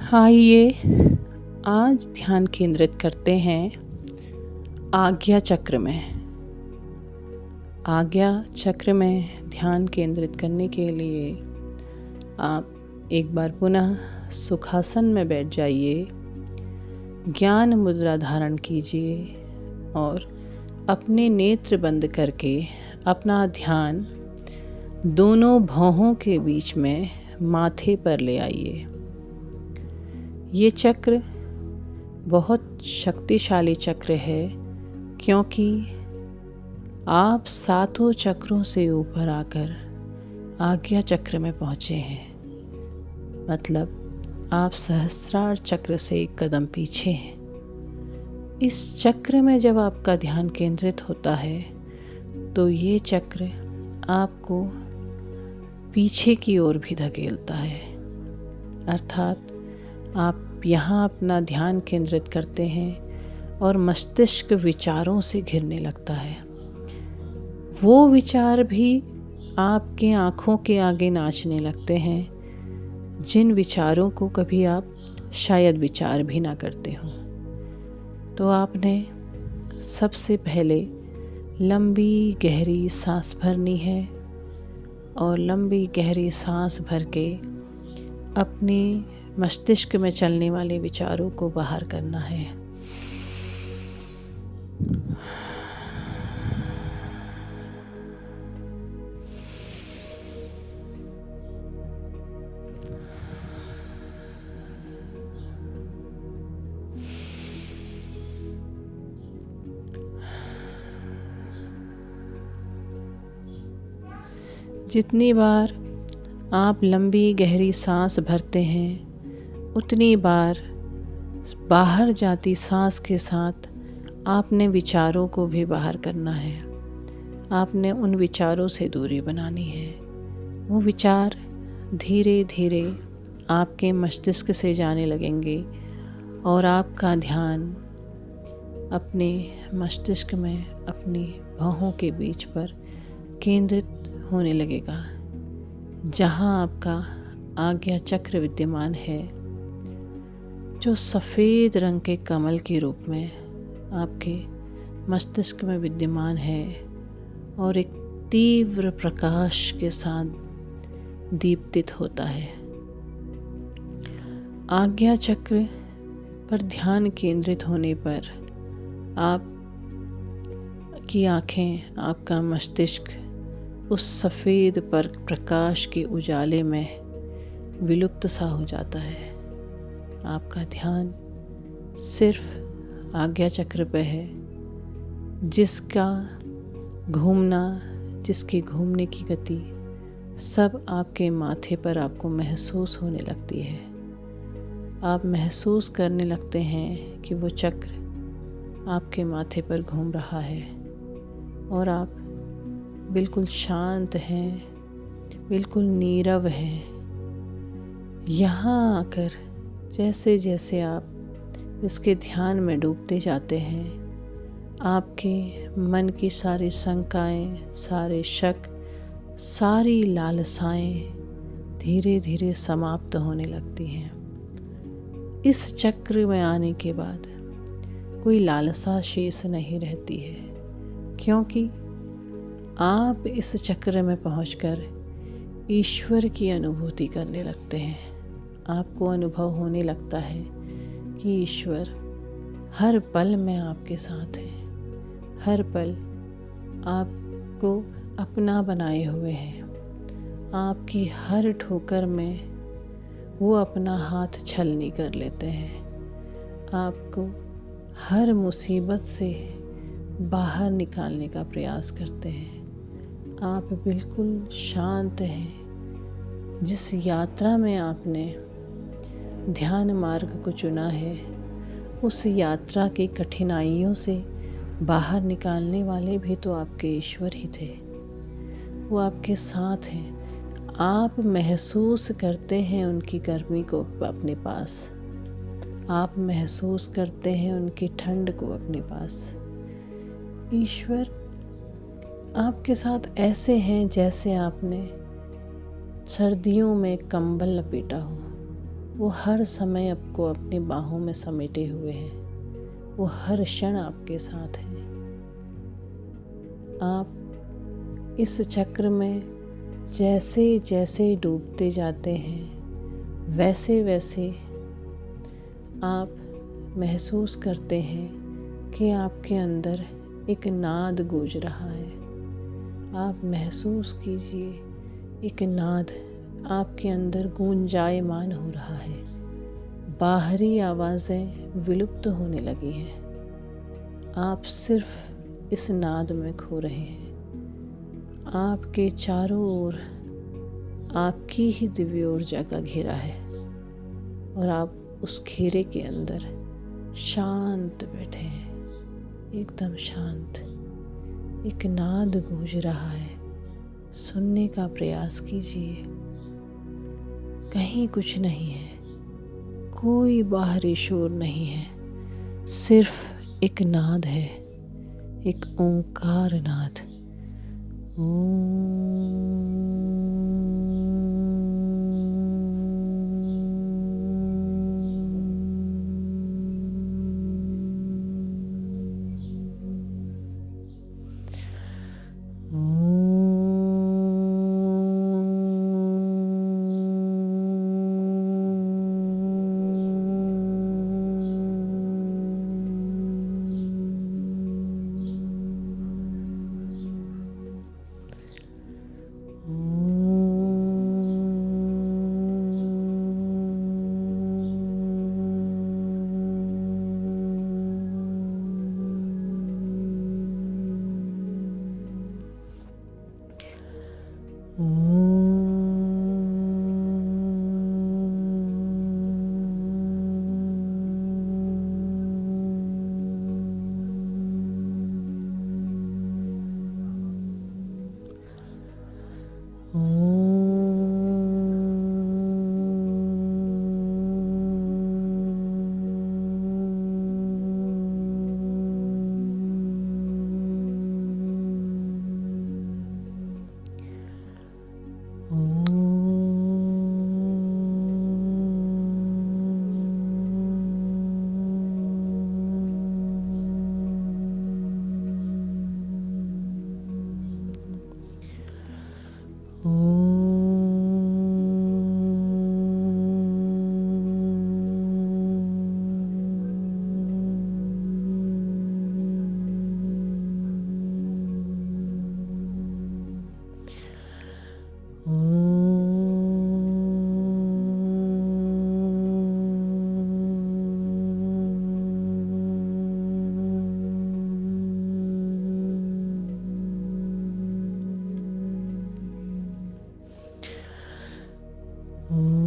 आइए आज ध्यान केंद्रित करते हैं आज्ञा चक्र में। आज्ञा चक्र में ध्यान केंद्रित करने के लिए आप एक बार पुनः सुखासन में बैठ जाइए, ज्ञान मुद्रा धारण कीजिए और अपने नेत्र बंद करके अपना ध्यान दोनों भौहों के बीच में माथे पर ले आइए। ये चक्र बहुत शक्तिशाली चक्र है क्योंकि आप सातों चक्रों से ऊपर आकर आज्ञा चक्र में पहुँचे हैं। मतलब आप सहस्रार चक्र से एक कदम पीछे हैं। इस चक्र में जब आपका ध्यान केंद्रित होता है तो ये चक्र आपको पीछे की ओर भी धकेलता है, अर्थात आप यहाँ अपना ध्यान केंद्रित करते हैं और मस्तिष्क विचारों से घिरने लगता है। वो विचार भी आपके आँखों के आगे नाचने लगते हैं, जिन विचारों को कभी आप शायद विचार भी ना करते हों। तो आपने सबसे पहले लंबी गहरी सांस भरनी है और लंबी गहरी सांस भर के अपने मस्तिष्क में चलने वाले विचारों को बाहर करना है। जितनी बार आप लंबी गहरी सांस भरते हैं उतनी बार बाहर जाती सांस के साथ आपने विचारों को भी बाहर करना है। आपने उन विचारों से दूरी बनानी है। वो विचार धीरे धीरे आपके मस्तिष्क से जाने लगेंगे और आपका ध्यान अपने मस्तिष्क में अपनी बाहों के बीच पर केंद्रित होने लगेगा, जहाँ आपका आज्ञा चक्र विद्यमान है, जो सफ़ेद रंग के कमल के रूप में आपके मस्तिष्क में विद्यमान है और एक तीव्र प्रकाश के साथ दीप्तित होता है। आज्ञा चक्र पर ध्यान केंद्रित होने पर आप की आँखें, आपका मस्तिष्क उस सफ़ेद पर प्रकाश के उजाले में विलुप्त सा हो जाता है। आपका ध्यान सिर्फ आज्ञा चक्र पे है, जिसका घूमना, जिसके घूमने की गति सब आपके माथे पर आपको महसूस होने लगती है। आप महसूस करने लगते हैं कि वो चक्र आपके माथे पर घूम रहा है और आप बिल्कुल शांत हैं, बिल्कुल नीरव हैं। यहाँ आकर जैसे जैसे आप इसके ध्यान में डूबते जाते हैं, आपके मन की सारी शंकाएं, सारे शक, सारी लालसाएं धीरे धीरे समाप्त होने लगती हैं। इस चक्र में आने के बाद कोई लालसा शेष नहीं रहती है, क्योंकि आप इस चक्र में पहुंचकर ईश्वर की अनुभूति करने लगते हैं। आपको अनुभव होने लगता है कि ईश्वर हर पल में आपके साथ है, हर पल आपको अपना बनाए हुए हैं। आपकी हर ठोकर में वो अपना हाथ छलनी कर लेते हैं। आपको हर मुसीबत से बाहर निकालने का प्रयास करते हैं। आप बिल्कुल शांत हैं। जिस यात्रा में आपने ध्यान मार्ग को चुना है, उस यात्रा की कठिनाइयों से बाहर निकालने वाले भी तो आपके ईश्वर ही थे। वो आपके साथ हैं। आप महसूस करते हैं उनकी गर्मी को अपने पास, आप महसूस करते हैं उनकी ठंड को अपने पास। ईश्वर आपके साथ ऐसे हैं जैसे आपने सर्दियों में कंबल लपेटा हो। वो हर समय आपको अपनी बाहों में समेटे हुए है। वो हर क्षण आपके साथ है। आप इस चक्र में जैसे जैसे डूबते जाते हैं, वैसे वैसे आप महसूस करते हैं कि आपके अंदर एक नाद गूंज रहा है। आप महसूस कीजिए, एक नाद आपके अंदर गूंजायमान हो रहा है। बाहरी आवाज़ें विलुप्त होने लगी हैं। आप सिर्फ इस नाद में खो रहे हैं। आपके चारों ओर आपकी ही दिव्य ऊर्जा का घेरा है और आप उस घेरे के अंदर शांत बैठे हैं, एकदम शांत। एक नाद गूंज रहा है, सुनने का प्रयास कीजिए। कहीं कुछ नहीं है, कोई बाहरी शोर नहीं है, सिर्फ एक नाद है, एक ओंकार नाद। Mm-hmm.